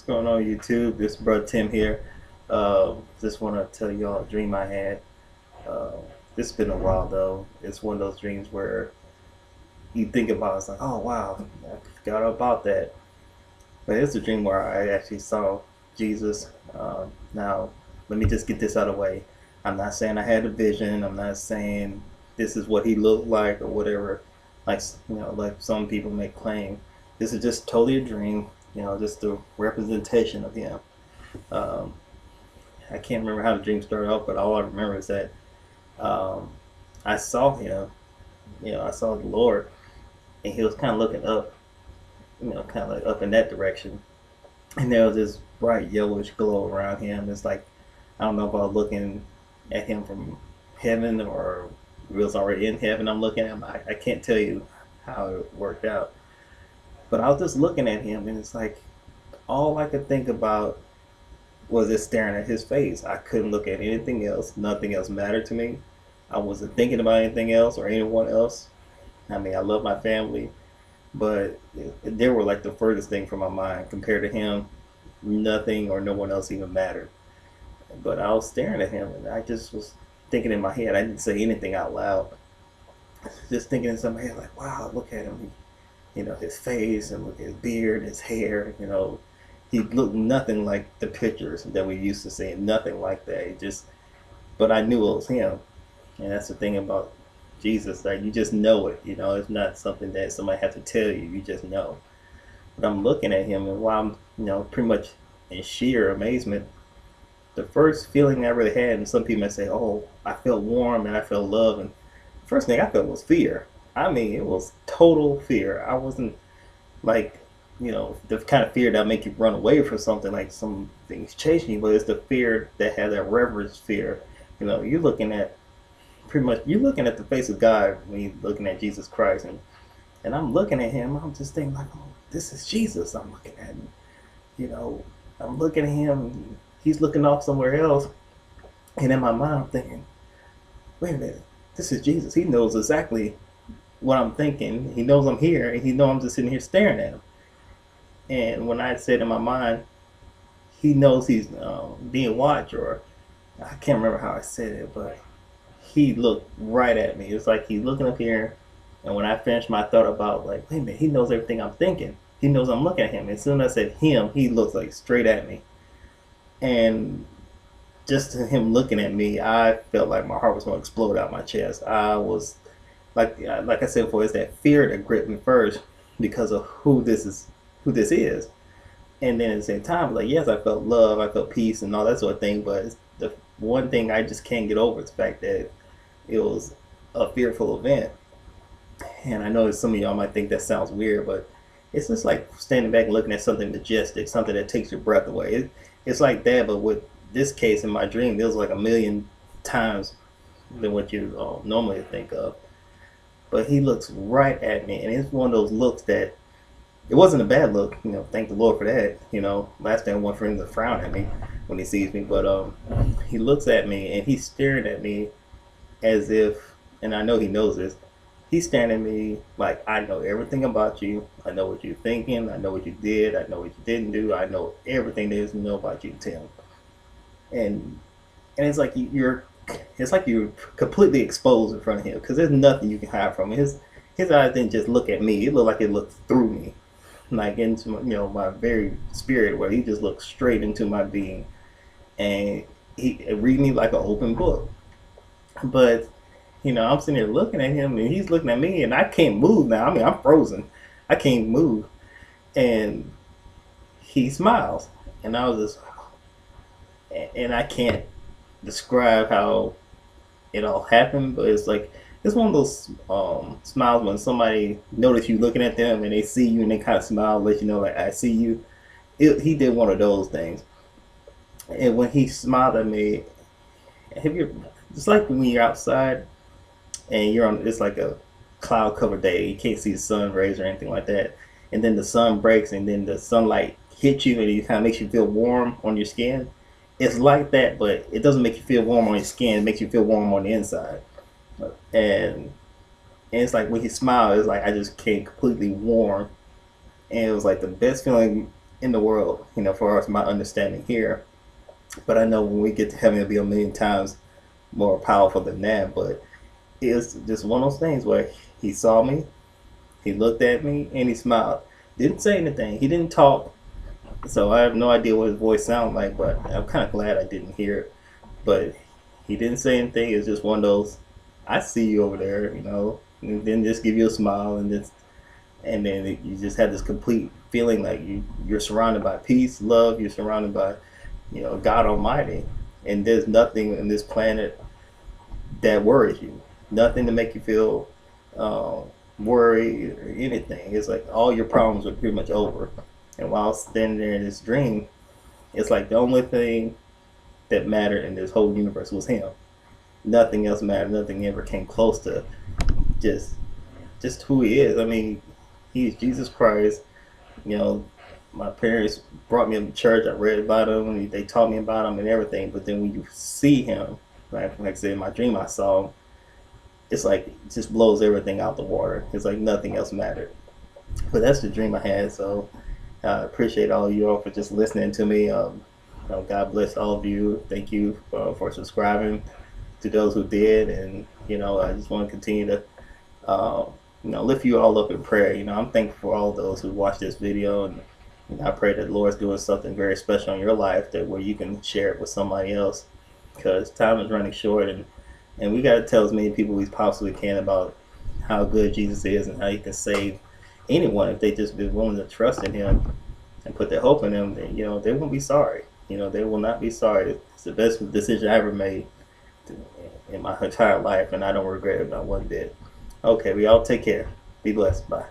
What's going on YouTube? This bro Tim here. Just want to tell y'all a dream I had. Uh, this has been a while though. It's one of those dreams where you think about it's like, oh wow, I forgot about that. But it's a dream where I actually saw Jesus. Now, let me just get this out of the way. I'm not saying I had a vision. I'm not saying this is what he looked like or whatever. Like like some people may claim. This is just totally a dream. Just a representation of him. Um, I can't remember how the dream started off, but all I remember is that um, I saw him. I saw the Lord, and he was kind of looking up. Kind of like up in that direction, and there was this bright yellowish glow around him. It's like I don't know if I was looking at him from heaven or he was already in heaven. I'm looking at him. I can't tell you how it worked out, but I was just looking at him, and it's like all I could think about was just staring at his face. I couldn't look at anything else. Nothing else mattered to me. I wasn't thinking about anything else or anyone else. I mean, I love my family, but they were like the furthest thing from my mind compared to him. Nothing or no one else even mattered. But I was staring at him, and I just was thinking in my head. I didn't say anything out loud. Just thinking in my head, like, wow, look at him. His face and look at his beard, his hair. He looked nothing like the pictures that we used to see. Nothing like that. But I knew it was him, and that's the thing about Jesus. That you just know it. It's not something that somebody has to tell you. You just know. But I'm looking at him, and while I'm, pretty much in sheer amazement, the first feeling I really had, and some people may say, "Oh, I felt warm and I felt love," and the first thing I felt was fear. I mean, it was total fear. I wasn't like, the kind of fear that make you run away from something like some things chasing you, but it's the fear that has that reverence fear. You're looking at you're looking at the face of God when you're looking at Jesus Christ, and I'm looking at him. I'm just thinking like, oh, this is Jesus. I'm looking at him. You know, I'm looking at him. He's looking off somewhere else, and in my mind, I'm thinking, wait a minute, this is Jesus. He knows exactly what I'm thinking. He knows I'm here, and he knows I'm just sitting here staring at him. And when I said in my mind, he knows he's being watched, or I can't remember how I said it, but he looked right at me. It's like he's looking up here, and when I finished my thought about like, wait a minute, he knows everything I'm thinking. He knows I'm looking at him. As soon as I said him, he looks like straight at me, and just him looking at me, I felt like my heart was going to explode out my chest. I was like I said before, it's that fear that gripped me first because of who this is, and then at the same time, like yes, I felt love, I felt peace, and all that sort of thing. But the one thing I just can't get over is the fact that it was a fearful event. And I know that some of y'all might think that sounds weird, but it's just like standing back and looking at something majestic, something that takes your breath away. It's like that, but with this case in my dream, it was like a million times than what you normally think of. But he looks right at me, and it's one of those looks that it wasn't a bad look. Thank the Lord for that. Last thing I want for him to frown at me when he sees me, but he looks at me and he's staring at me as if, and I know he knows this. He's staring at me like I know everything about you. I know what you're thinking. I know what you did. I know what you didn't do. I know everything there is to know about you, Tim. And it's like it's like you're completely exposed in front of him because there's nothing you can hide from him. His eyes didn't just look at me; it looked like it looked through me, like into my very spirit, where he just looked straight into my being, and he read me like an open book. But I'm sitting here looking at him, and he's looking at me, and I can't move now. I mean, I'm frozen. I can't move, and he smiles, and I was just, and I can't describe how it all happened, but it's like it's one of those smiles when somebody notice you looking at them and they see you and they kind of smile, let you know like I see you. He did one of those things, and when he smiled at me, have you? It's like when you're outside and you're on. It's like a cloud covered day. You can't see the sun rays or anything like that, and then the sun breaks and then the sunlight hits you and it kind of makes you feel warm on your skin. It's like that, but it doesn't make you feel warm on your skin. It makes you feel warm on the inside. And it's like when he smiled, it's like I just came completely warm, and it was like the best feeling in the world, for far as my understanding here. But I know when we get to heaven, it'll be a million times more powerful than that. But it's just one of those things where he saw me, he looked at me, and he smiled. Didn't say anything. He didn't talk. So I have no idea what his voice sounded like, but I'm kind of glad I didn't hear it. But he didn't say anything. It's just one of those, I see you over there, and then just give you a smile, and then you just have this complete feeling like you're surrounded by peace, love. You're surrounded by, God Almighty, and there's nothing in this planet that worries you. Nothing to make you feel worried or anything. It's like all your problems are pretty much over. And while standing there in this dream, it's like the only thing that mattered in this whole universe was him. Nothing else mattered. Nothing ever came close to just just who he is. I mean, he's Jesus Christ. You know, my parents brought me to church. I read about him. They taught me about him and everything. But then when you see him, like I said in my dream, I saw him. It's like it just blows everything out the water. It's like nothing else mattered. But that's the dream I had. So I appreciate all of you all for just listening to me. God bless all of you. Thank you for subscribing to those who did, and I just want to continue to lift you all up in prayer. I'm thankful for all those who watch this video, and I pray that the Lord's doing something very special in your life that where you can share it with somebody else, because time is running short, and we got to tell as many people we possibly can about how good Jesus is and how he can save anyone if they just be willing to trust in him and put their hope in him. Then they won't be sorry. They will not be sorry. It's the best decision I ever made in my entire life, and I don't regret it not one bit. Okay, we all take care. Be blessed. Bye.